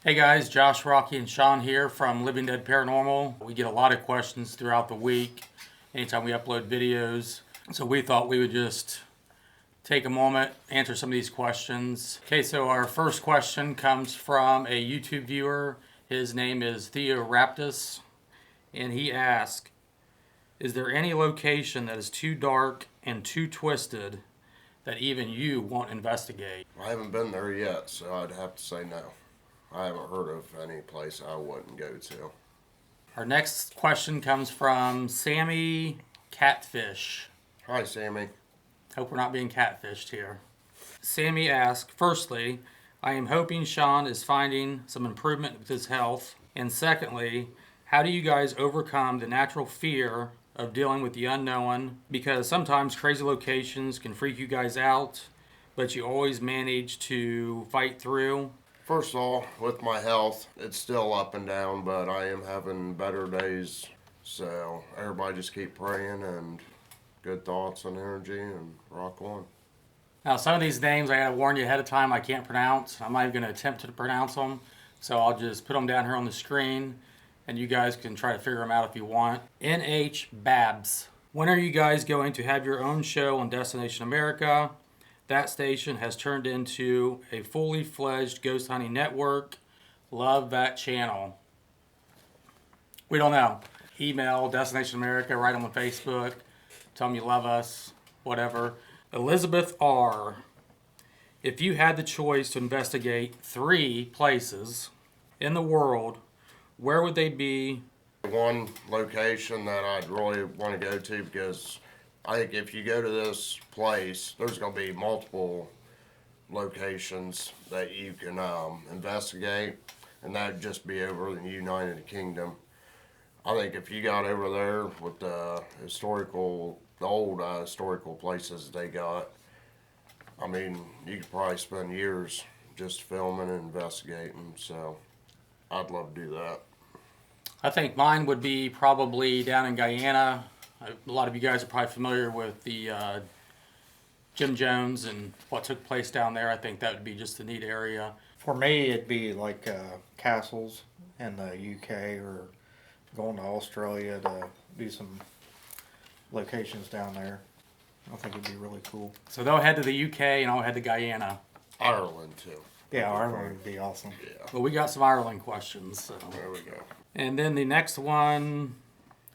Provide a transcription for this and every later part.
Hey guys, Josh, Rocky, and Sean here from Living Dead Paranormal. We get a lot of questions throughout the week anytime we upload videos. So we thought we would just take a moment, answer some of these questions. Okay, so our first question comes from a YouTube viewer. His name is Theo Raptus, and he asks, is there any location that is too dark and too twisted that even you won't investigate? I haven't been there yet, so I'd have to say no. I haven't heard of any place I wouldn't go to. Our next question comes from Sammy Catfish. Hi, Sammy. Hope we're not being catfished here. Sammy asks, firstly, I am hoping Sean is finding some improvement with his health. And secondly, how do you guys overcome the natural fear of dealing with the unknown? Because sometimes crazy locations can freak you guys out, but you always manage to fight through. First of all, with my health, it's still up and down, but I am having better days. So everybody just keep praying and good thoughts and energy and rock on. Now, some of these names I gotta warn you ahead of time I can't pronounce. I'm not even gonna attempt to pronounce them. So I'll just put them down here on the screen and you guys can try to figure them out if you want. NH Babs. When are you guys going to have your own show on Destination America? That station has turned into a fully fledged ghost hunting network. Love that channel. We don't know. Email Destination America, write them on Facebook, tell them you love us, whatever. Elizabeth R. If you had the choice to investigate 3 places in the world, where would they be? One location that I'd really want to go to, because I think if you go to this place, there's going to be multiple locations that you can investigate, and that would just be over in the United Kingdom. I think if you got over there with the old historical places they got, I mean, you could probably spend years just filming and investigating, so I'd love to do that. I think mine would be probably down in Guyana. A lot of you guys are probably familiar with the Jim Jones and what took place down there. I think that would be just a neat area. For me, it'd be like castles in the UK or going to Australia to do some locations down there. I think it'd be really cool. So they'll head to the UK and I'll head to Guyana. Ireland, too. Yeah, Ireland would be awesome. Yeah. Well, we got some Ireland questions. So. There we go. And then the next one,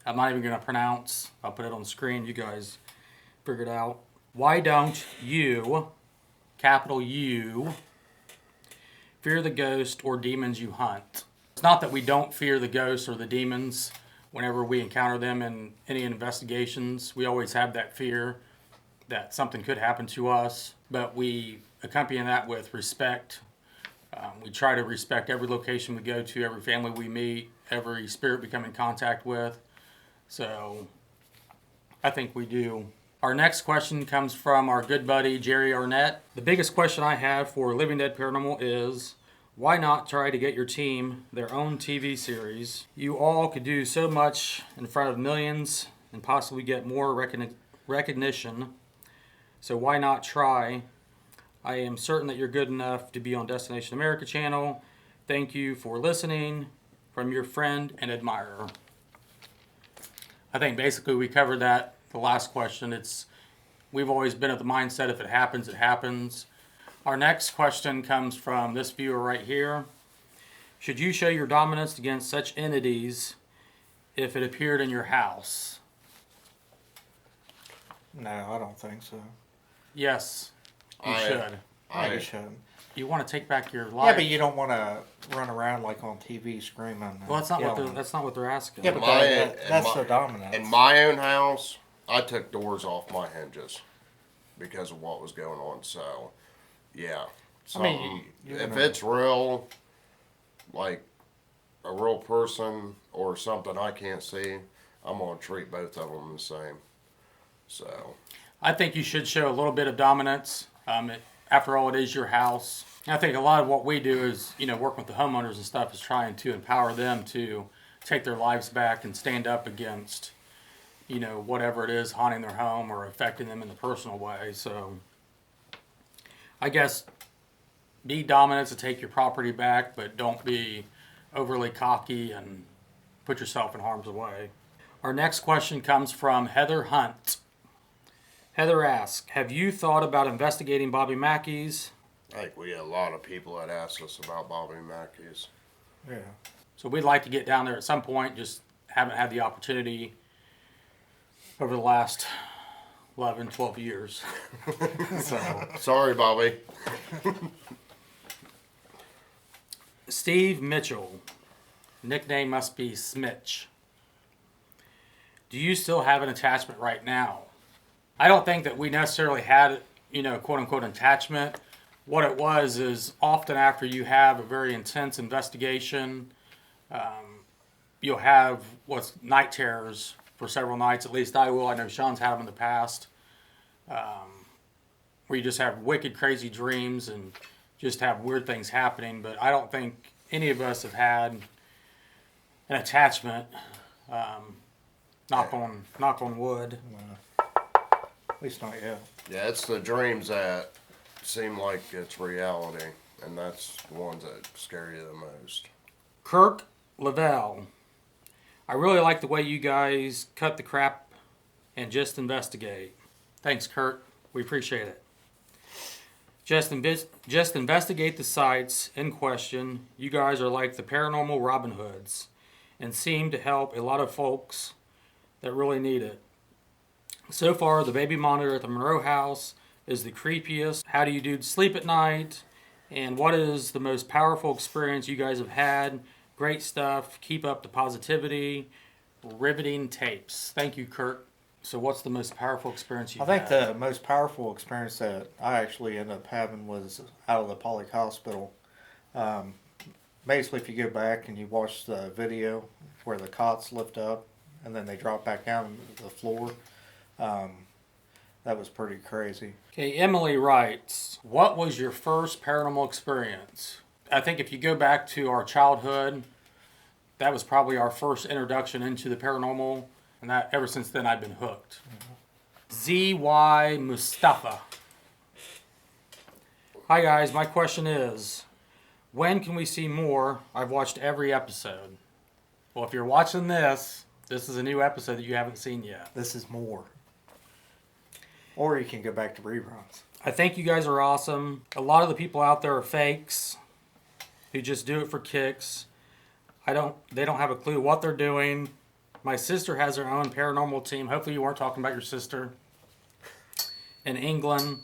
I'm not even going to pronounce. I'll put it on the screen. You guys figure it out. Why don't you, capital U, fear the ghost or demons you hunt? It's not that we don't fear the ghosts or the demons whenever we encounter them in any investigations. We always have that fear that something could happen to us, but we accompany that with respect. We try to respect every location we go to, every family we meet, every spirit we come in contact with. So I think we do. Our next question comes from our good buddy Jerry Arnett. The biggest question I have for Living Dead Paranormal is, why not try to get your team their own TV series? You all could do so much in front of millions and possibly get more recognition. So why not try? I am certain that you're good enough to be on Destination America channel. Thank you for listening. From your friend and admirer. I think basically we covered that the last question. We've always been at the mindset if it happens, it happens. Our next question comes from this viewer right here. Should you show your dominance against such entities if it appeared in your house? No, I don't think so. Yes, you should. You should. You want to take back your life. Yeah, but you don't want to run around like on TV screaming. Well, that's not what they're asking. Yeah, but that's the dominance. In my own house, I took doors off my hinges because of what was going on. So, yeah. I mean, if it's real, like a real person or something I can't see, I'm going to treat both of them the same. So, I think you should show a little bit of dominance. After all, it is your house. And I think a lot of what we do is, work with the homeowners and stuff is trying to empower them to take their lives back and stand up against, whatever it is haunting their home or affecting them in a personal way. So I guess be dominant to take your property back, but don't be overly cocky and put yourself in harm's way. Our next question comes from Heather Hunt. Heather asks, have you thought about investigating Bobby Mackey's? I think we get a lot of people that ask us about Bobby Mackey's. Yeah. So we'd like to get down there at some point, just haven't had the opportunity over the last 11, 12 years. So, Sorry, Bobby. Steve Mitchell, nickname must be Smitch. Do you still have an attachment right now? I don't think that we necessarily had, quote unquote attachment. What it was is often after you have a very intense investigation, you'll have what's night terrors for several nights. At least I will. I know Sean's had them in the past. Where you just have wicked, crazy dreams and just have weird things happening. But I don't think any of us have had an attachment. Knock on wood. At least not yet. Yeah, it's the dreams that seem like it's reality, and that's the ones that scare you the most. Kirk LaValle. I really like the way you guys cut the crap and just investigate. Thanks, Kirk. We appreciate it. Just investigate the sites in question. You guys are like the paranormal Robin Hoods and seem to help a lot of folks that really need it. So far, the baby monitor at the Monroe house is the creepiest. How do you dudes sleep at night? And what is the most powerful experience you guys have had? Great stuff. Keep up the positivity. Riveting tapes. Thank you, Kirk. So what's the most powerful experience you've had? I think the most powerful experience that I actually ended up having was out of the Poly Hospital. Basically, if you go back and you watch the video where the cots lift up and then they drop back down to the floor, that was pretty crazy. Okay, Emily writes, what was your first paranormal experience? I think if you go back to our childhood, that was probably our first introduction into the paranormal, and that ever since then I've been hooked. ZY Moustafa. Hi guys, my question is, when can we see more? I've watched every episode. Well, if you're watching this is a new episode that you haven't seen yet. This is more. Or you can go back to reruns. I think you guys are awesome. A lot of the people out there are fakes who just do it for kicks. They don't have a clue what they're doing. My sister has her own paranormal team. Hopefully you weren't talking about your sister. In England.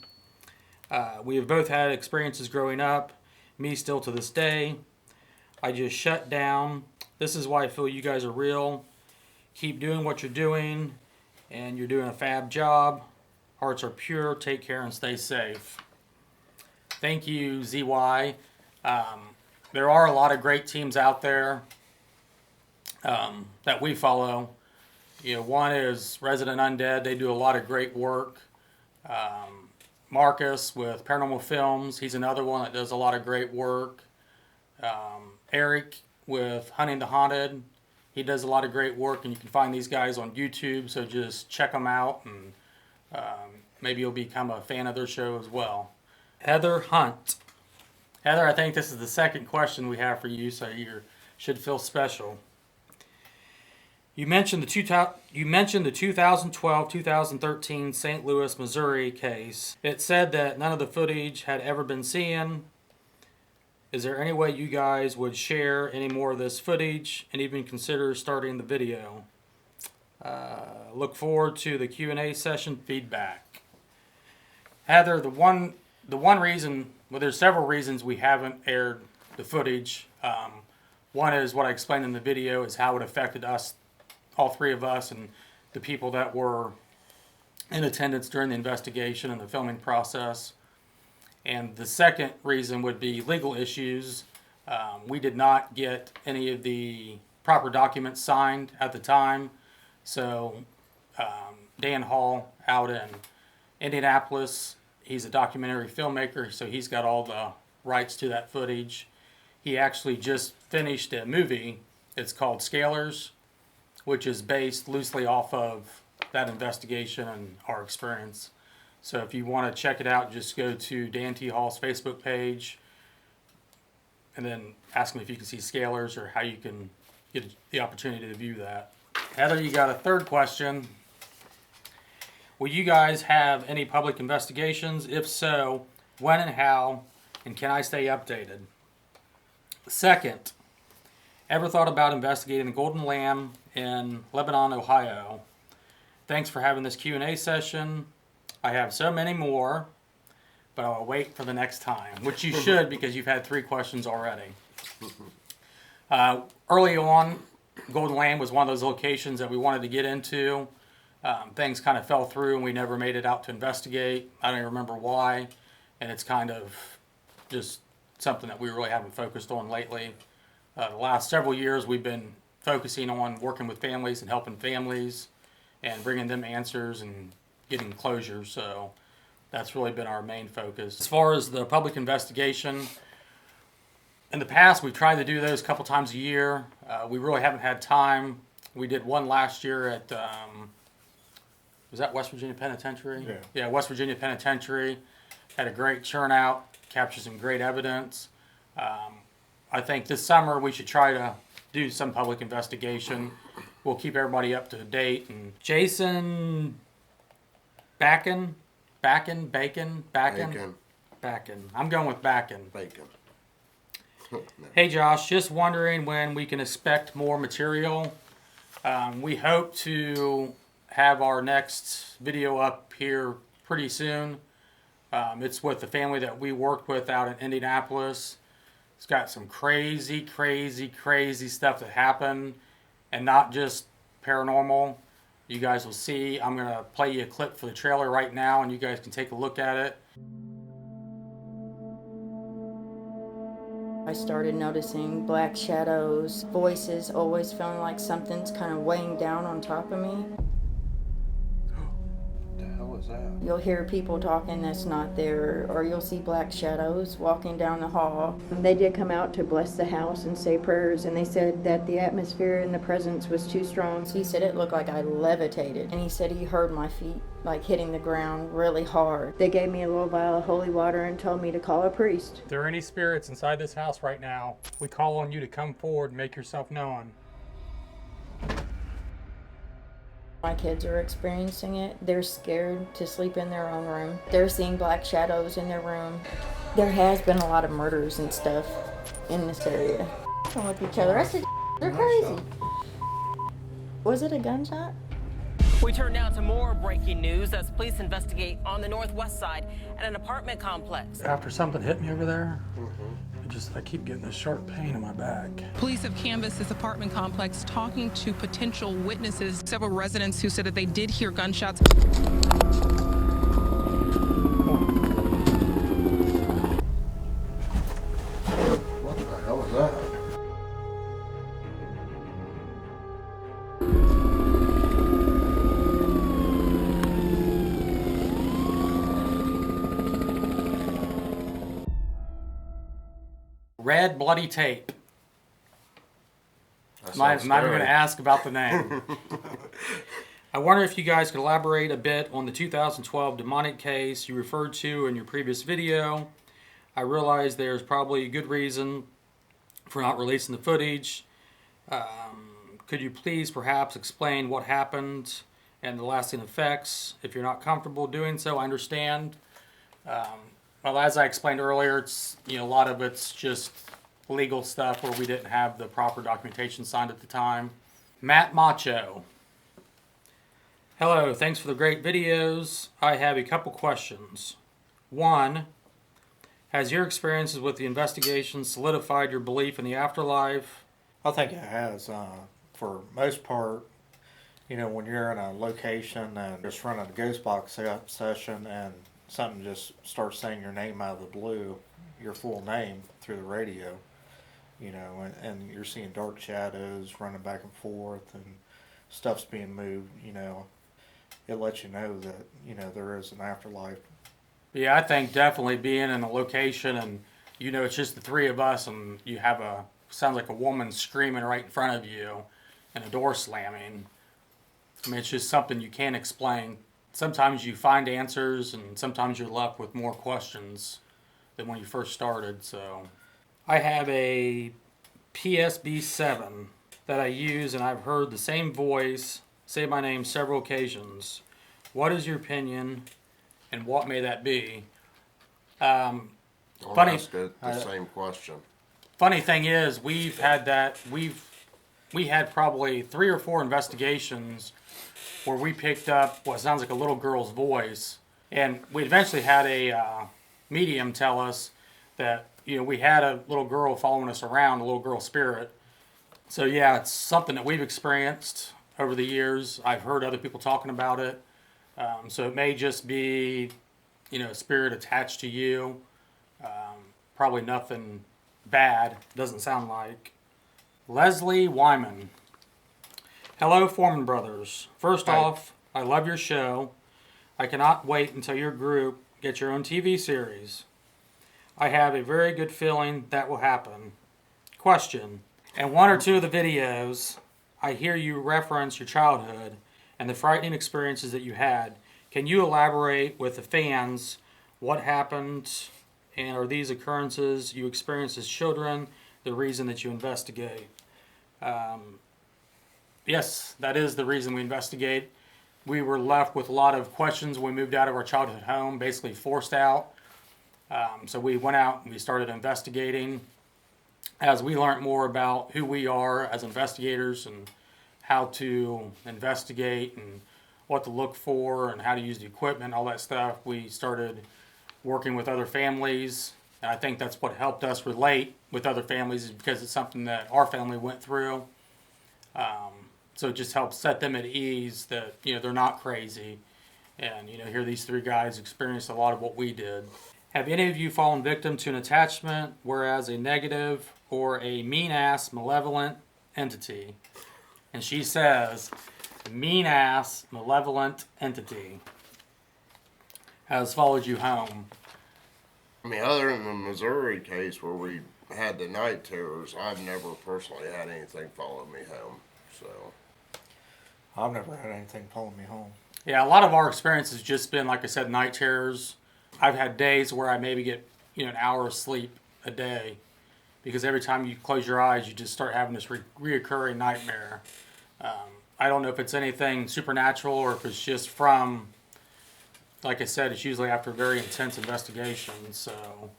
We have both had experiences growing up. Me still to this day. I just shut down. This is why I feel you guys are real. Keep doing what you're doing. And you're doing a fab job. Hearts are pure. Take care and stay safe. Thank you, ZY. There are a lot of great teams out there that we follow. One is Resident Undead. They do a lot of great work. Marcus with Paranormal Films. He's another one that does a lot of great work. Eric with Hunting the Haunted. He does a lot of great work, and you can find these guys on YouTube, so just check them out, and maybe you'll become a fan of their show as well. Heather Hunt. Heather, I think this is the second question we have for you, so you should feel special. You mentioned the 2012-2013 St. Louis, Missouri case. It said that none of the footage had ever been seen. Is there any way you guys would share any more of this footage and even consider starting the video? Look forward to the Q&A session feedback. Heather, the one reason, well, there's several reasons we haven't aired the footage. One is what I explained in the video is how it affected us, all three of us, and the people that were in attendance during the investigation and the filming process. And the second reason would be legal issues. We did not get any of the proper documents signed at the time. So Dan Hall out in Indianapolis, he's a documentary filmmaker, so he's got all the rights to that footage. He actually just finished a movie. It's called Scalers, which is based loosely off of that investigation and our experience. So if you want to check it out, just go to Dan T. Hall's Facebook page, and then asking if you can see scalers or how you can get the opportunity to view that. Heather, you got a third question. Will you guys have any public investigations? If so, when and how, and can I stay updated? Second, ever thought about investigating the Golden Lamb in Lebanon, Ohio? Thanks for having this Q&A session. I have so many more, but I'll wait for the next time, which you should because you've had 3 questions already. Early on, Golden Lamb was one of those locations that we wanted to get into. Things kind of fell through and we never made it out to investigate. I don't even remember why. And it's kind of just something that we really haven't focused on lately. The last several years we've been focusing on working with families and helping families and bringing them answers and getting closure. So that's really been our main focus. As far as the public investigation, in the past we've tried to do those a couple times a year. We really haven't had time. We did one last year at was that West Virginia Penitentiary? Yeah, West Virginia Penitentiary. Had a great turnout, captured some great evidence. I think this summer we should try to do some public investigation. We'll keep everybody up to date. And Jason Bacon. I'm going with Bacon. Bacon. Hey Josh, just wondering when we can expect more material. We hope to have our next video up here pretty soon. It's with the family that we worked with out in Indianapolis. It's got some crazy stuff that happened, and not just paranormal. You guys will see. I'm going to play you a clip for the trailer right now, and you guys can take a look at it. I started noticing black shadows, voices, always feeling like something's kind of weighing down on top of me. What the hell is that? You'll hear people talking that's not there, or you'll see black shadows walking down the hall. They did come out to bless the house and say prayers, and they said that the atmosphere and the presence was too strong. So he said it looked like I levitated, and he said he heard my feet like hitting the ground really hard. They gave me a little vial of holy water and told me to call a priest. If there are any spirits inside this house right now, we call on you to come forward and make yourself known. My kids are experiencing it. They're scared to sleep in their own room. They're seeing black shadows in their room. There has been a lot of murders and stuff in this area. With each other. I said, they're crazy. Was it a gunshot? We turn now to more breaking news as police investigate on the northwest side at an apartment complex. After something hit me over there, I keep getting this sharp pain in my back. Police have canvassed this apartment complex, talking to potential witnesses. Several residents who said that they did hear gunshots. What the hell is that? Red bloody tape. I'm not even going to ask about the name. I wonder if you guys could elaborate a bit on the 2012 demonic case you referred to in your previous video. I realize there's probably a good reason for not releasing the footage. Could you please perhaps explain what happened and the lasting effects? If you're not comfortable doing so, I understand. Well, as I explained earlier, it's a lot of it's just legal stuff where we didn't have the proper documentation signed at the time. Matt Macho. Hello, thanks for the great videos. I have a couple questions. 1, has your experiences with the investigation solidified your belief in the afterlife? I think it has. For most part, when you're in a location and just running a ghost box session and something just starts saying your name out of the blue, your full name through the radio, and you're seeing dark shadows running back and forth and stuff's being moved, it lets you know that, there is an afterlife. Yeah, I think definitely being in a location and, it's just the 3 of us and you have sounds like a woman screaming right in front of you and a door slamming. I mean, it's just something you can't explain. Sometimes you find answers and sometimes you're left with more questions than when you first started, so. I have a PSB7 that I use, and I've heard the same voice say my name several occasions. What is your opinion, and what may that be? Don't Funny. ask it the same question. Funny thing is, we've had that. We had probably 3 or 4 investigations where we picked up what sounds like a little girl's voice, and we eventually had a medium tell us that we had a little girl following us around, a little girl spirit. So yeah, it's something that we've experienced over the years. I've heard other people talking about it. So it may just be, a spirit attached to you. Probably nothing bad, doesn't sound like. Leslie Wyman. Hello, Fourman Brothers. First off, I love your show. I cannot wait until your group gets your own TV series. I have a very good feeling that will happen. Question. In 1 or 2 of the videos, I hear you reference your childhood and the frightening experiences that you had. Can you elaborate with the fans what happened, and are these occurrences you experienced as children the reason that you investigate? Yes, that is the reason we investigate. We were left with a lot of questions when we moved out of our childhood home, basically forced out. So we went out and we started investigating. As we learned more about who we are as investigators and how to investigate and what to look for and how to use the equipment, all that stuff, we started working with other families. And I think that's what helped us relate with other families, is because it's something that our family went through. So it just helps set them at ease that, they're not crazy. And, here these 3 guys experienced a lot of what we did. Have any of you fallen victim to an attachment, whereas a negative or a mean-ass malevolent entity? And she says, mean-ass malevolent entity has followed you home. I mean, other than the Missouri case where we had the night terrors, I've never personally had anything follow me home. So I've never had anything follow me home. Yeah, a lot of our experience has just been, like I said, night terrors. I've had days where I maybe get, an hour of sleep a day, because every time you close your eyes, you just start having this reoccurring nightmare. I don't know if it's anything supernatural or if it's just from, like I said, it's usually after a very intense investigation. So,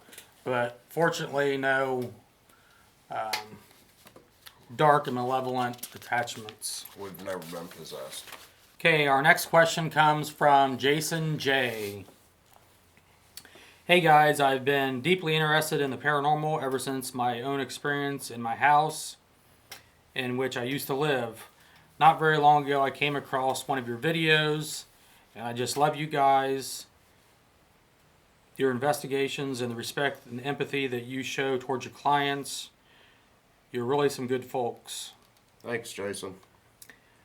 but fortunately, no dark and malevolent attachments. we've never been possessed. Okay, our next question comes from Jason J. Hey guys, I've been deeply interested in the paranormal ever since my own experience in my house in which I used to live. Not very long ago, I came across one of your videos, and I just love you guys, your investigations, and the respect and empathy that you show towards your clients. You're really some good folks. Thanks, Jason.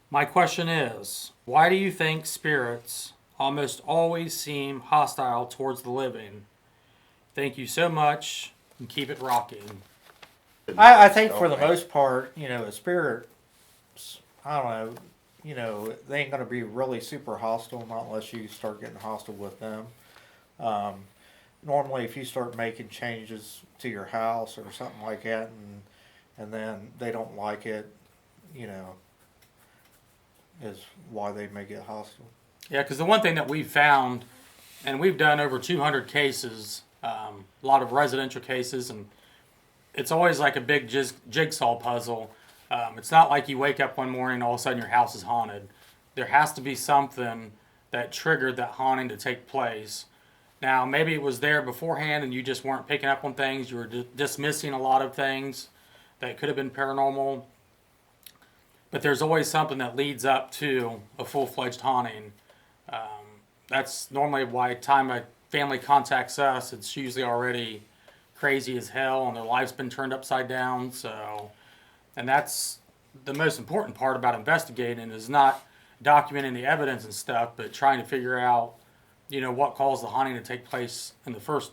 My question is, why do you think spirits almost always seem hostile towards the living? Thank you so much, and keep it rocking. I think for the most part, a spirit, I don't know, they ain't going to be really super hostile, not unless you start getting hostile with them. Normally, if you start making changes to your house or something like that, and then they don't like it, is why they may get hostile. Yeah, because the one thing that we've found, and we've done over 200 cases, a lot of residential cases, and it's always like a big jigsaw puzzle. It's not like you wake up one morning and all of a sudden your house is haunted. There has to be something that triggered that haunting to take place. Now, maybe it was there beforehand and you just weren't picking up on things. You were dismissing a lot of things that could have been paranormal. But there's always something that leads up to a full-fledged haunting. That's normally why time a family contacts us, it's usually already crazy as hell and their life's been turned upside down. So, and that's the most important part about investigating, is not documenting the evidence and stuff, but trying to figure out, what caused the haunting to take place in the first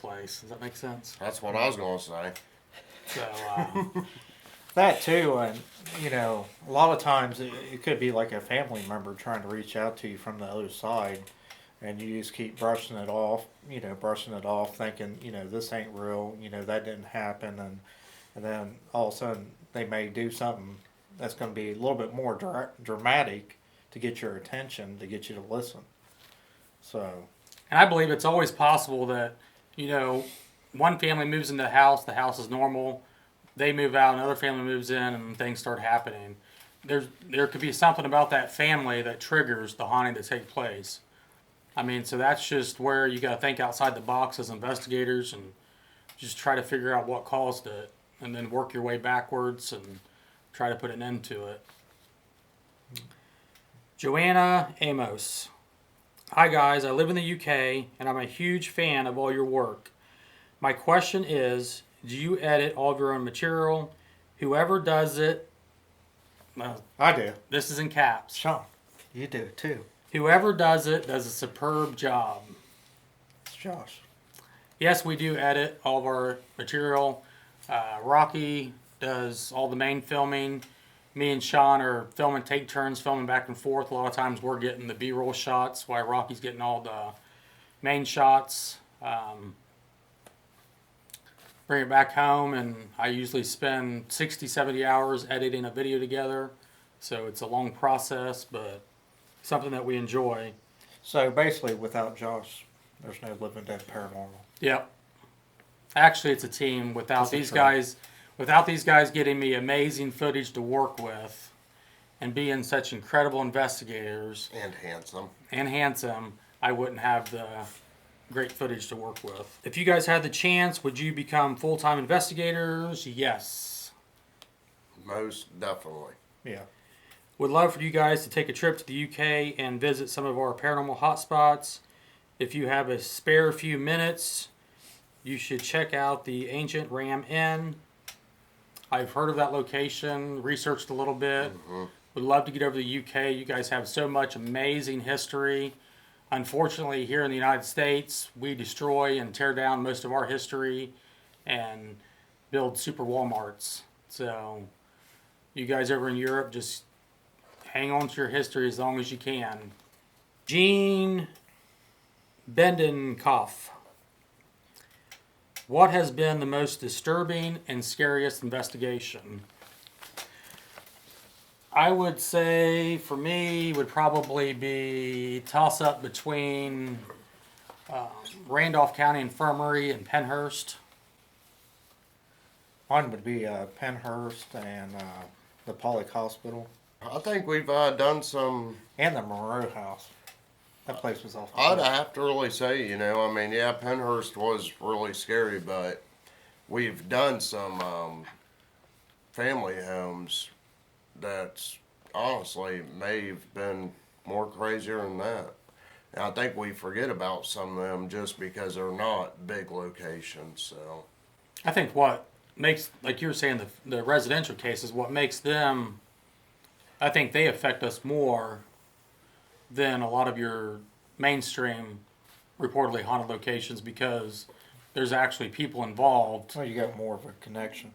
place. Does that make sense? That's what I was going to say. So, That too, and a lot of times it could be like a family member trying to reach out to you from the other side, and you just keep brushing it off, thinking, this ain't real, that didn't happen, and then all of a sudden they may do something that's going to be a little bit more dramatic to get your attention, to get you to listen. So, And I believe it's always possible that, one family moves into the house is normal, they move out, another family moves in, and things start happening. There could be something about that family that triggers the haunting to take place. I mean, so that's just where you got to think outside the box as investigators and just try to figure out what caused it, and then work your way backwards and try to put an end to it. Joanna Amos. Hi guys, I live in the UK and I'm a huge fan of all your work. My question is, do you edit all of your own material? Whoever does it, I do. this is in caps. Sean, you do it too. Whoever does it does a superb job. It's Josh. Yes, we do edit all of our material. Rocky does all the main filming. Me and Sean are take turns filming back and forth. A lot of times we're getting the B-roll shots while Rocky's getting all the main shots. Bring it back home, and I usually spend 60, 70 hours editing a video together. So it's a long process, but something that we enjoy. So basically, without Josh, there's no Living Dead Paranormal. Yep. Actually, it's a team. Without these guys getting me amazing footage to work with and being such incredible investigators And handsome. I wouldn't have the great footage to work with. If you guys had the chance, would you become full-time investigators? Yes. Most definitely. Yeah. Would love for you guys to take a trip to the UK and visit some of our paranormal hotspots. If you have a spare few minutes, you should check out the Ancient Ram Inn. I've heard of that location, researched a little bit. Mm-hmm. Would love to get over to the UK. You guys have so much amazing history. Unfortunately, here in the United States, we destroy and tear down most of our history and build super Walmarts. So you guys over in Europe, just hang on to your history as long as you can. Gene Bendenkoff. What has been the most disturbing and scariest investigation? I would say, for me, would probably be toss-up between Randolph County Infirmary and Penhurst. Mine would be Penhurst and the Pollock Hospital. I think we've done some. And the Monroe House. That place was awful. I'd have to really say, Penhurst was really scary, but we've done some family homes that's honestly may have been more crazier than that. And I think we forget about some of them just because they're not big locations. So I think what makes, like you were saying, the residential cases, what makes them, I think they affect us more than a lot of your mainstream reportedly haunted locations, because there's actually people involved. Well, you got more of a connection.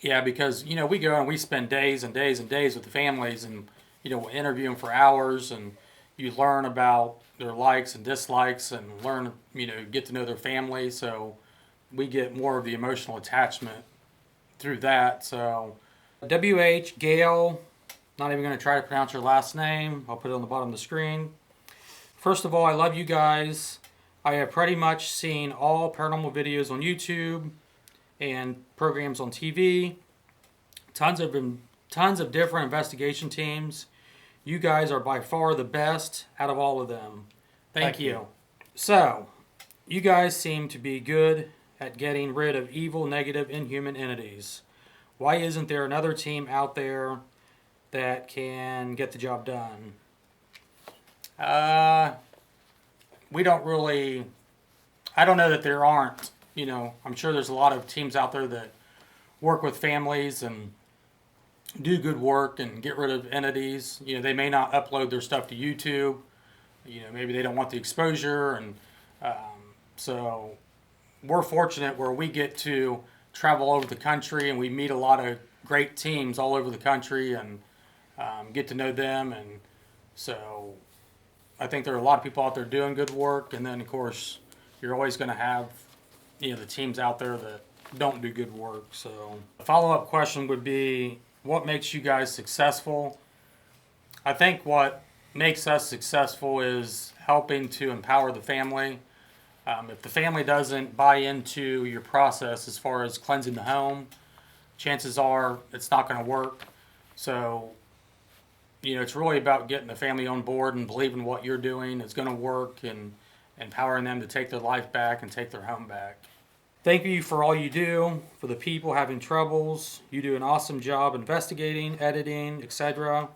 Yeah, because, we go and we spend days and days and days with the families, and, we'll interview them for hours, and you learn about their likes and dislikes and learn, get to know their family. So we get more of the emotional attachment through that. So W.H. Gale, not even going to try to pronounce your last name. I'll put it on the bottom of the screen. First of all, I love you guys. I have pretty much seen all paranormal videos on YouTube and programs on TV. Tons of different investigation teams. You guys are by far the best out of all of them. Thank you. So, you guys seem to be good at getting rid of evil, negative, inhuman entities. Why isn't there another team out there that can get the job done? We don't really... I don't know that there aren't. I'm sure there's a lot of teams out there that work with families and do good work and get rid of entities. They may not upload their stuff to YouTube. Maybe they don't want the exposure. And so we're fortunate where we get to travel all over the country, and we meet a lot of great teams all over the country and get to know them. And so I think there are a lot of people out there doing good work, and then of course you're always going to have, the teams out there that don't do good work. So a follow-up question would be, what makes you guys successful? I think what makes us successful is helping to empower the family. If the family doesn't buy into your process as far as cleansing the home, chances are it's not going to work. So, it's really about getting the family on board and believing what you're doing is going to work, and empowering them to take their life back and take their home back. Thank you for all you do for the people having troubles. You do an awesome job investigating, editing, etc.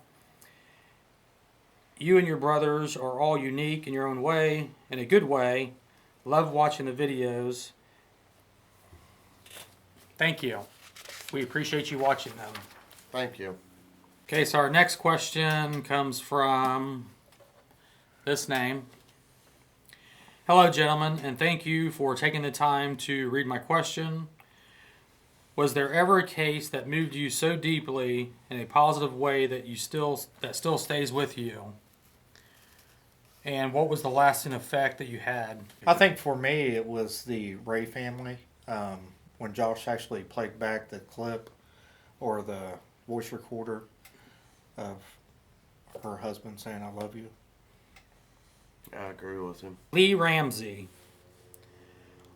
You and your brothers are all unique in your own way, in a good way. Love watching the videos. Thank you. We appreciate you watching them. Thank you. Okay, so our next question comes from this name. Hello, gentlemen, and thank you for taking the time to read my question. Was there ever a case that moved you so deeply in a positive way that still stays with you? And what was the lasting effect that you had? I think for me it was the Ray family. When Josh actually played back the clip or the voice recorder of her husband saying, "I love you." I agree with him. Lee Ramsey.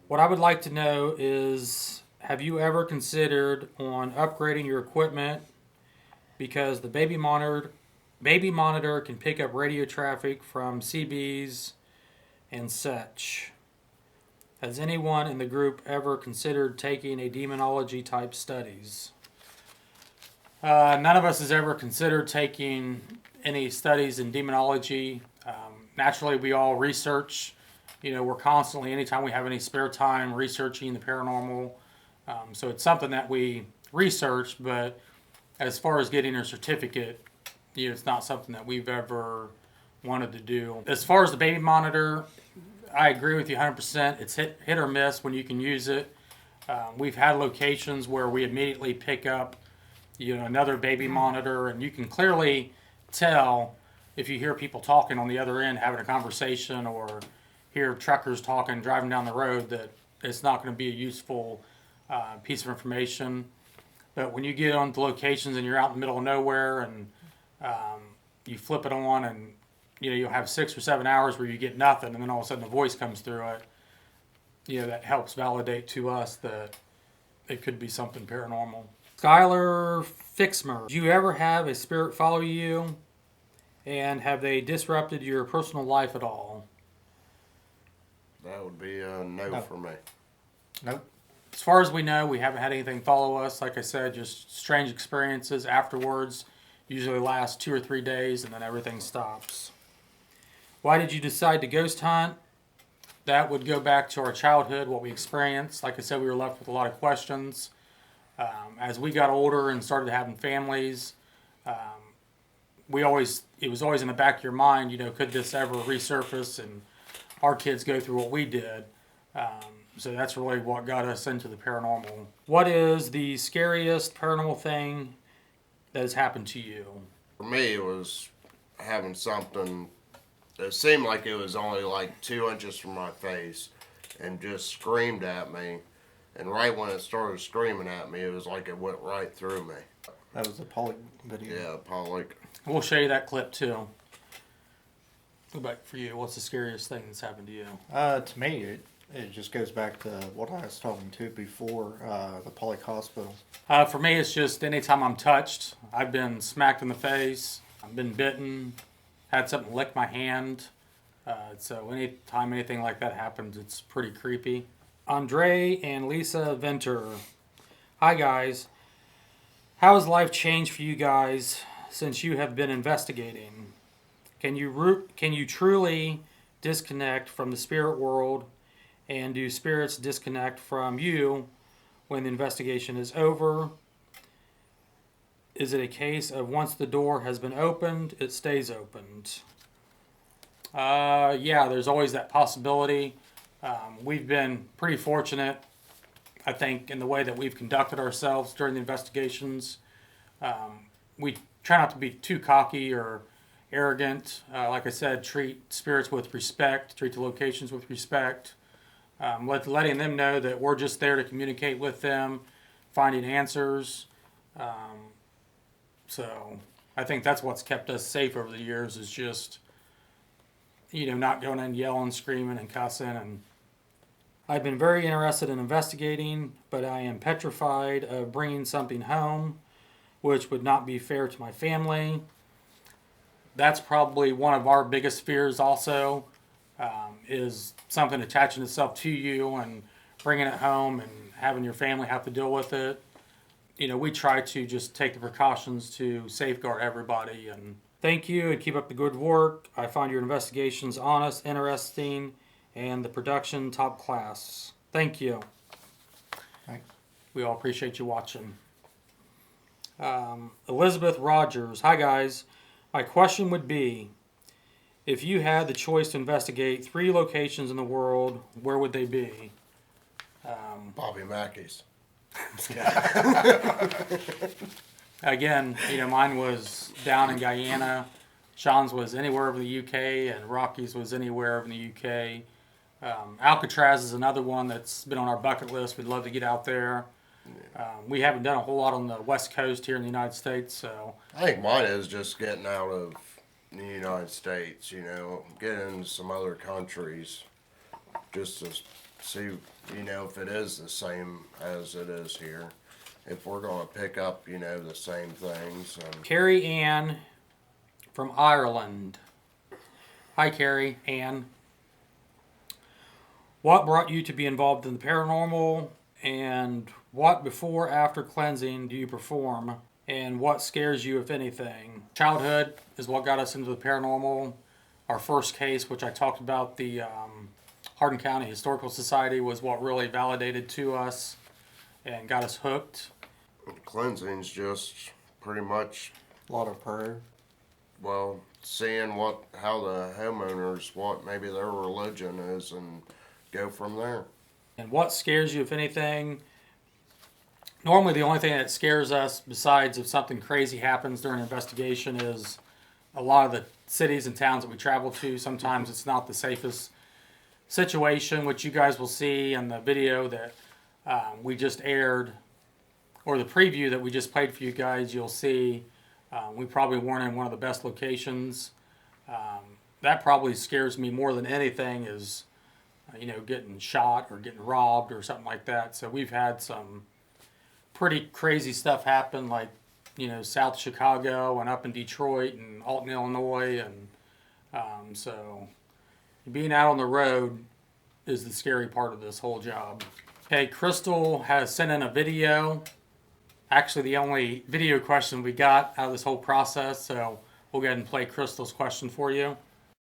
What I would like to know is, have you ever considered on upgrading your equipment, because the baby monitor can pick up radio traffic from CBs and such? Has anyone in the group ever considered taking a demonology type studies? None of us has ever considered taking any studies in demonology. Naturally, we all research. We're constantly, anytime we have any spare time, researching the paranormal. So it's something that we research, but as far as getting a certificate, it's not something that we've ever wanted to do. As far as the baby monitor, I agree with you 100%. It's hit or miss when you can use it. We've had locations where we immediately pick up, another baby monitor, and you can clearly tell if you hear people talking on the other end, having a conversation, or hear truckers talking, driving down the road, that it's not going to be a useful piece of information. But when you get onto locations and you're out in the middle of nowhere, and you flip it on, and you'll have 6 or 7 hours where you get nothing, and then all of a sudden a voice comes through it, that helps validate to us that it could be something paranormal. Skyler Fixmer. Do you ever have a spirit follow you, and have they disrupted your personal life at all? That would be a no for me. Nope. As far as we know, we haven't had anything follow us. Like I said, just strange experiences afterwards. Usually last 2 or 3 days, and then everything stops. Why did you decide to ghost hunt? That would go back to our childhood, what we experienced. Like I said, we were left with a lot of questions. As we got older and started having families, it was always in the back of your mind, could this ever resurface and our kids go through what we did? So that's really what got us into the paranormal. What is the scariest paranormal thing that has happened to you? For me, it was having something that seemed like it was only like 2 inches from my face and just screamed at me. And right when it started screaming at me, it was like it went right through me. That was the Pollock video. Yeah, Pollock. We'll show you that clip too. Go back for you. What's the scariest thing that's happened to you? To me, it just goes back to what I was talking to before, the Pollock Hospital. For me, it's just anytime I'm touched. I've been smacked in the face. I've been bitten. Had something lick my hand. So anytime anything like that happens, it's pretty creepy. Andre and Lisa Venter. Hi, guys. How has life changed for you guys since you have been investigating? Can you truly disconnect from the spirit world, and do spirits disconnect from you when the investigation is over? Is it a case of once the door has been opened, it stays opened? Yeah, there's always that possibility. We've been pretty fortunate, I think, in the way that we've conducted ourselves during the investigations. We try not to be too cocky or arrogant. Like I said, treat spirits with respect, treat the locations with respect. Letting them know that we're just there to communicate with them, finding answers. So I think that's what's kept us safe over the years, is just, not going in yelling, screaming, and cussing. And I've been very interested in investigating, but I am petrified of bringing something home, which would not be fair to my family. That's probably one of our biggest fears also, is something attaching itself to you and bringing it home and having your family have to deal with it. We try to just take the precautions to safeguard everybody. And thank you, and keep up the good work. I find your investigations honest, interesting, and the production top class. Thank you. Thanks. We all appreciate you watching. Elizabeth Rogers. Hi, guys. My question would be, if you had the choice to investigate 3 locations in the world, where would they be? Bobby Mackey's. Again, mine was down in Guyana. Sean's was anywhere over the UK, and Rocky's was anywhere over the UK. Alcatraz is another one that's been on our bucket list. We'd love to get out there. We haven't done a whole lot on the West Coast here in the United States, so I think mine is just getting out of the United States, getting into some other countries, just to see, if it is the same as it is here. If we're going to pick up, the same things. Carrie Ann from Ireland. Hi, Carrie Ann. What brought you to be involved in the paranormal, and what before, after cleansing do you perform, and what scares you, if anything? Childhood is what got us into the paranormal. Our first case, which I talked about, the Hardin County Historical Society, was what really validated to us and got us hooked. Cleansing's just pretty much, A lot of prayer. well, seeing how the homeowners, what maybe their religion is, and go from there. And what scares you, if anything? Normally the only thing that scares us, besides if something crazy happens during an investigation, is a lot of the cities and towns that we travel to. Sometimes it's not the safest situation, which you guys will see in the video that we just aired, or the preview that we just played for you guys. You'll see we probably weren't in one of the best locations. That probably scares me more than anything, is getting shot or getting robbed or something like that. So we've had some pretty crazy stuff happen, like South Chicago and up in Detroit and Alton, Illinois, and so being out on the road is the scary part of this whole job. Okay, Crystal has sent in a video. Actually, the only video question we got out of this whole process, so we'll go ahead and play Crystal's question for you.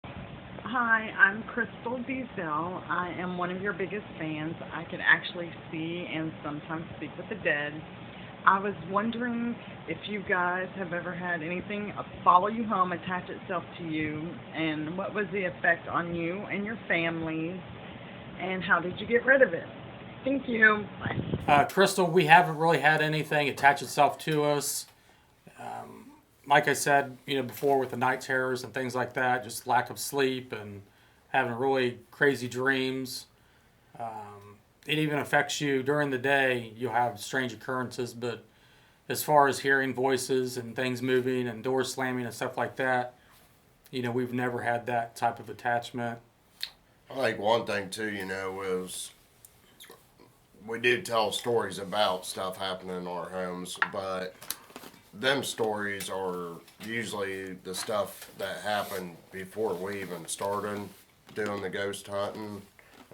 Hi, I'm Crystal Diesel. I am one of your biggest fans. I can actually see and sometimes speak with the dead. I was wondering if you guys have ever had anything follow you home, attach itself to you, and what was the effect on you and your families, and how did you get rid of it? Thank you. Bye. Crystal, we haven't really had anything attach itself to us. Like I said, before, with the night terrors and things like that, just lack of sleep and having really crazy dreams. It even affects you during the day. You'll have strange occurrences, but as far as hearing voices and things moving and doors slamming and stuff like that, we've never had that type of attachment. I think one thing too, is we do tell stories about stuff happening in our homes, but them stories are usually the stuff that happened before we even started doing the ghost hunting.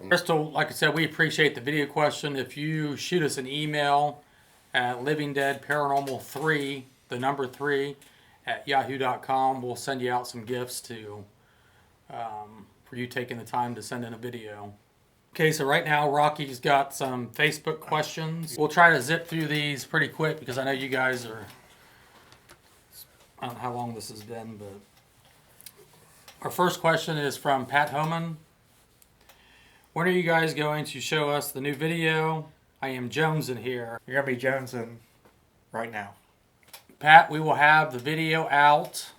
Crystal, like I said, we appreciate the video question. If you shoot us an email at Living Dead Paranormal 3, the number 3, at yahoo.com, we'll send you out some gifts for you taking the time to send in a video. Okay, so right now Rocky's got some Facebook questions. We'll try to zip through these pretty quick because I know you guys are, I don't know how long this has been, but our first question is from Pat Homan. When are you guys going to show us the new video? I am jonesing here. You're going to be jonesing right now. Pat, we will have the video out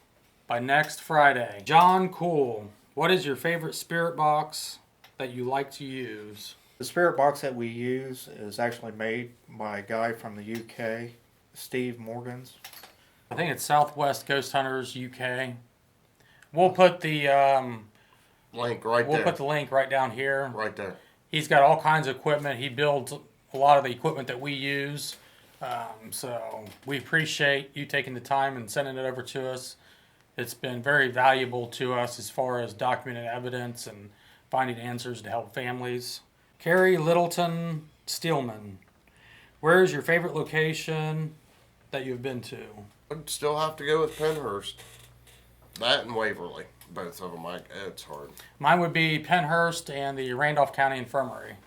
by next Friday. John Cool, what is your favorite spirit box that you like to use? The spirit box that we use is actually made by a guy from the UK, Steve Morgans. I think it's Southwest Ghost Hunters UK. We'll put the Link right we'll there. put the link right down here. Right there. He's got all kinds of equipment. He builds a lot of the equipment that we use. So we appreciate you taking the time and sending it over to us. It's been very valuable to us as far as documented evidence and finding answers to help families. Carrie Littleton Steelman, where is your favorite location that you've been to? I'd still have to go with Penhurst. That and Waverly. Both of them, it's hard. Mine would be Penhurst and the Randolph County Infirmary.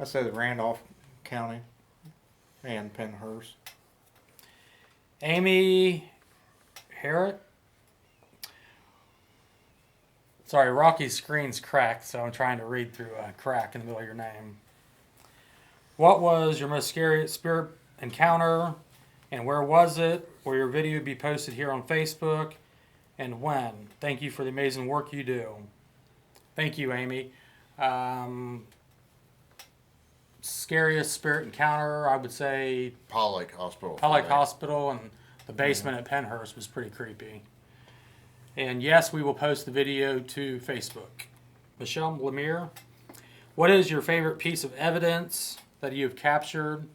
I say the Randolph County and Penhurst. Amy Harrod? Sorry, Rocky's screen's cracked, so I'm trying to read through a crack in the middle of your name. What was your most scary spirit encounter, and where was it? Will your video be posted here on Facebook, and when? Thank you for the amazing work you do. Thank you, Amy. Scariest spirit encounter, I would say Pollock Hospital. Pollock Hospital, and the basement at Penhurst was pretty creepy. And yes, we will post the video to Facebook. Michelle Lemire, what is your favorite piece of evidence that you have captured?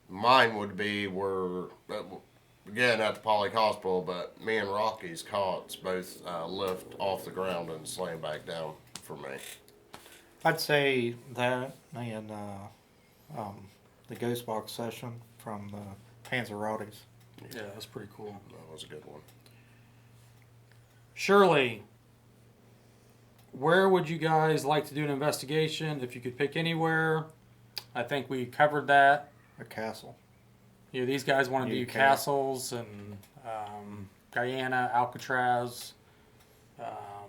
Mine would be again, at the Pollock Hospital, but me and Rocky's cots both lift off the ground and slam back down for me. I'd say that and the Ghost Box session from the Panzerottis. Yeah, that's pretty cool. That was a good one. Shirley, where would you guys like to do an investigation if you could pick anywhere? I think we covered that. A castle. You know, these guys want to do UK. castles and Guyana, Alcatraz.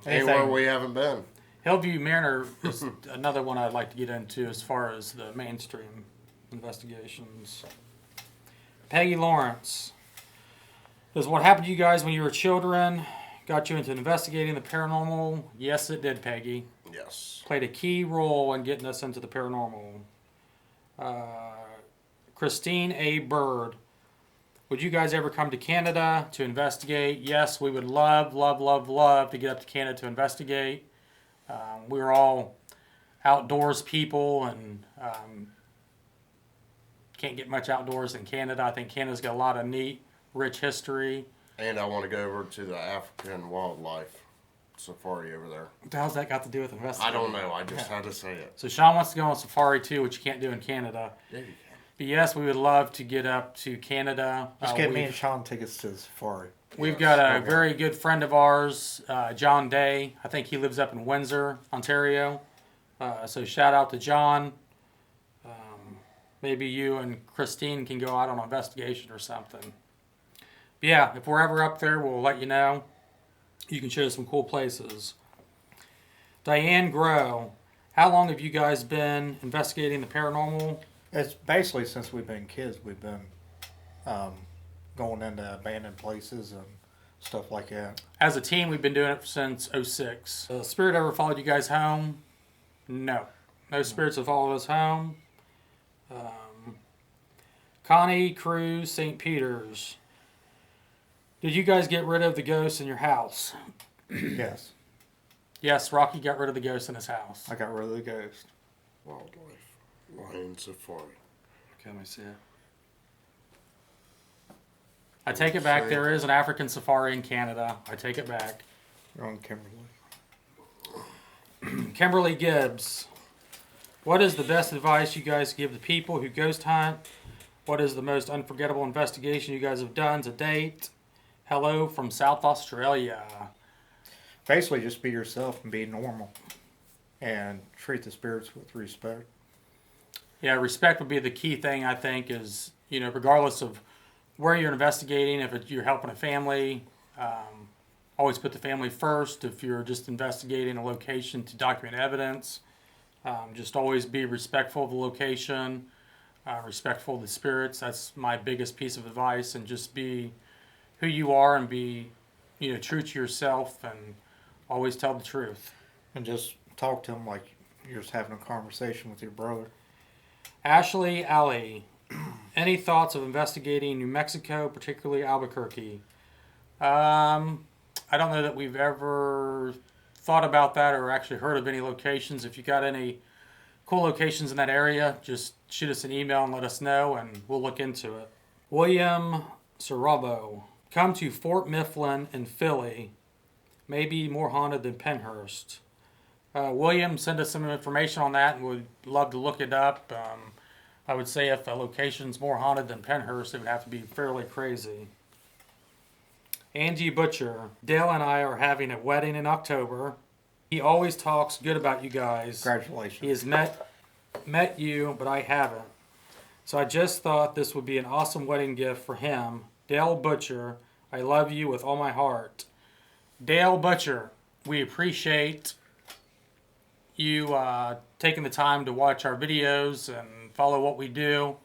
Anywhere we haven't been. Hillview Manor is another one I'd like to get into as far as the mainstream investigations. Peggy Lawrence, does what happened to you guys when you were children got you into investigating the paranormal? Yes, it did, Peggy. Yes. Played a key role in getting us into the paranormal. Christine A. Bird, would you guys ever come to Canada to investigate? Yes, we would love, love, love, love to get up to Canada to investigate. We're all outdoors people and can't get much outdoors in Canada. I think Canada's got a lot of neat, rich history. And I want to go over to the African wildlife safari over there. What the hell's that got to do with investigating? I don't know. I just had to say it. So Sean wants to go on safari too, which you can't do in Canada. Yeah, you can. But yes, we would love to get up to Canada. Just get me and Sean tickets to the safari. We've got a very good friend of ours, John Day. I think he lives up in Windsor, Ontario. So shout out to John. Maybe you and Christine can go out on an investigation or something. But yeah, if we're ever up there, we'll let you know. You can show us some cool places. Diane Grow, how long have you guys been investigating the paranormal? It's basically since we've been kids, we've been going into abandoned places and stuff like that. As a team, we've been doing it since '06. Spirit ever followed you guys home? No. No spirits have followed us home. Connie Cruz, St. Peter's. Did you guys get rid of the ghosts in your house? Yes. Yes, Rocky got rid of the ghost in his house. I got rid of the ghost. Wildlife. Lion safari. Okay, let me see it. I take it back. There is an African safari in Canada. I take it back. You're on Kimberly. Kimberly Gibbs. What is the best advice you guys give the people who ghost hunt? What is the most unforgettable investigation you guys have done to date? Hello from South Australia. Basically, just be yourself and be normal. And treat the spirits with respect. Yeah, respect would be the key thing, I think, is, you know, regardless of where you're investigating, if you're helping a family, always put the family first. If you're just investigating a location to document evidence, just always be respectful of the location, respectful of the spirits. That's my biggest piece of advice, and just be who you are and be true to yourself and always tell the truth. And just talk to him like you're just having a conversation with your brother. Ashley Ali, any thoughts of investigating New Mexico, particularly Albuquerque? I don't know that we've ever thought about that or actually heard of any locations. If you got any cool locations in that area, just shoot us an email and let us know, and we'll look into it. William Sarabo, come to Fort Mifflin in Philly, maybe more haunted than Pennhurst. William, send us some information on that, and we'd love to look it up. I would say if a location's more haunted than Pennhurst, it would have to be fairly crazy. Angie Butcher, Dale and I are having a wedding in October. He always talks good about you guys. Congratulations. He has met you, but I haven't. So I just thought this would be an awesome wedding gift for him. Dale Butcher, I love you with all my heart. Dale Butcher, we appreciate you taking the time to watch our videos and follow what we do.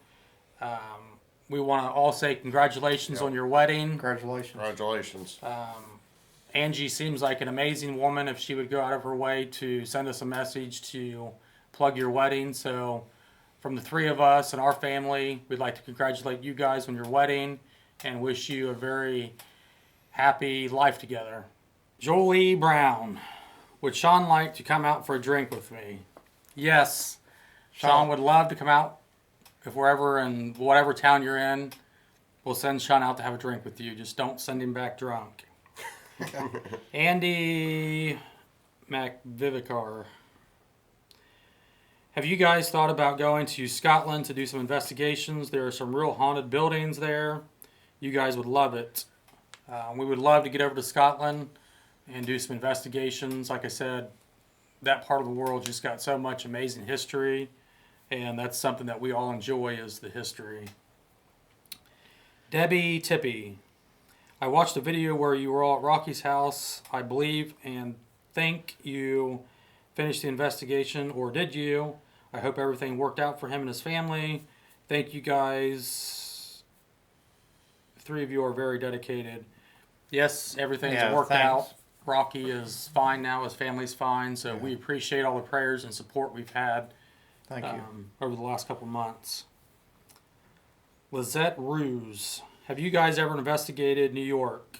We want to all say congratulations on your wedding. Congratulations. Congratulations. Angie seems like an amazing woman if she would go out of her way to send us a message to plug your wedding. So from the three of us and our family, we'd like to congratulate you guys on your wedding and wish you a very happy life together. Jolie Brown, would Sean like to come out for a drink with me? Yes, Sean would love to come out. If we're ever in whatever town you're in, we'll send Sean out to have a drink with you. Just don't send him back drunk. Andy McVivicar. Have you guys thought about going to Scotland to do some investigations? There are some real haunted buildings there. You guys would love it. We would love to get over to Scotland and do some investigations. Like I said, that part of the world just got so much amazing history, and that's something that we all enjoy is the history. Debbie Tippy. I watched a video where you were all at Rocky's house, I believe, and think you finished the investigation, or did you? I hope everything worked out for him and his family. Thank you guys. The three of you are very dedicated. Yes, everything's worked out. Rocky is fine now. His family's fine. So we appreciate all the prayers and support we've had over the last couple months. Lizette Ruse. Have you guys ever investigated New York?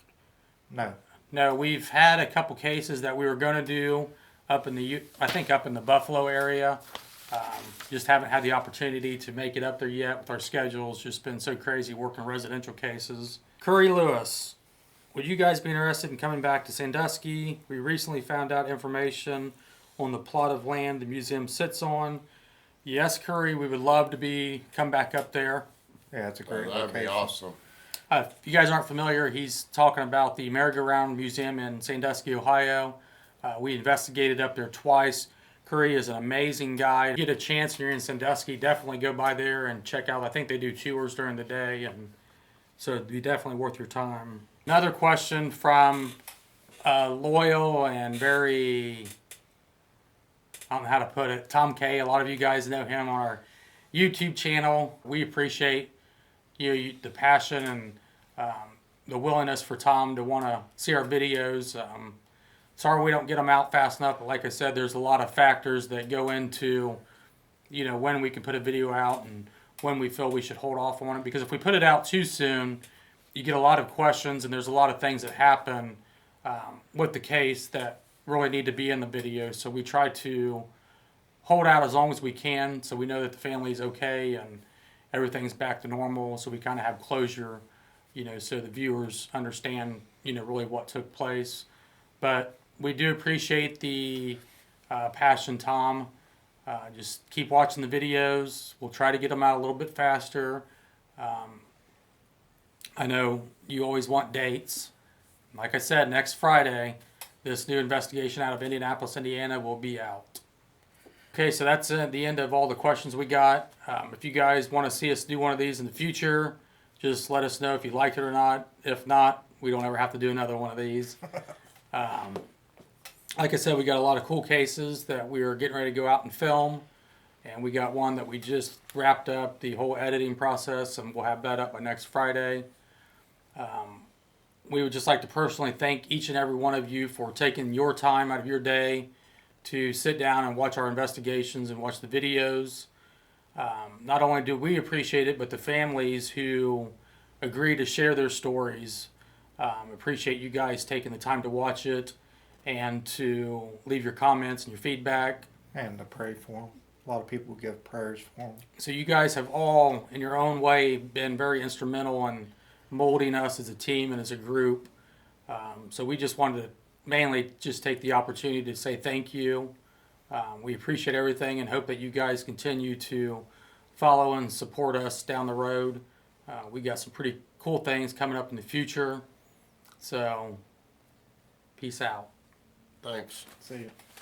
No. No, we've had a couple cases that we were going to do up in the Buffalo area. Just haven't had the opportunity to make it up there yet with our schedules. Just been so crazy working residential cases. Curry Lewis. Would you guys be interested in coming back to Sandusky? We recently found out information on the plot of land the museum sits on. Yes, Curry, we would love to come back up there. Yeah, it's a great That'd location. be awesome. If you guys aren't familiar, he's talking about the Merry-Go-Round Museum in Sandusky, Ohio. We investigated up there twice. Curry is an amazing guy. If you get a chance and you're in Sandusky, definitely go by there and check out. I think they do tours during the day, and so it'd be definitely worth your time. Another question from loyal and very, I don't know how to put it, Tom K. A lot of you guys know him on our YouTube channel. We appreciate the passion and the willingness for Tom to want to see our videos. Sorry we don't get them out fast enough, but like I said, there's a lot of factors that go into, when we can put a video out and when we feel we should hold off on it. Because if we put it out too soon, you get a lot of questions and there's a lot of things that happen with the case that really need to be in the video. So we try to hold out as long as we can so we know that the family's okay and everything's back to normal, so we kind of have closure, so the viewers understand, really what took place. But we do appreciate the passion, Tom. Just keep watching the videos. We'll try to get them out a little bit faster. I know you always want dates. Like I said, next Friday, this new investigation out of Indianapolis, Indiana will be out. Okay, so that's the end of all the questions we got. If you guys want to see us do one of these in the future, just let us know if you liked it or not. If not, we don't ever have to do another one of these. Like I said, we got a lot of cool cases that we are getting ready to go out and film. And we got one that we just wrapped up the whole editing process, and we'll have that up by next Friday. we would just like to personally thank each and every one of you for taking your time out of your day to sit down and watch our investigations and watch the videos. Not only do we appreciate it, but the families who agree to share their stories. Appreciate you guys taking the time to watch it and to leave your comments and your feedback. And to pray for them. A lot of people give prayers for them. So you guys have all, in your own way, been very instrumental in molding us as a team and as a group. So we just wanted to mainly just take the opportunity to say thank you. We appreciate everything and hope that you guys continue to follow and support us down the road. We got some pretty cool things coming up in the future. So, peace out. Thanks. See you.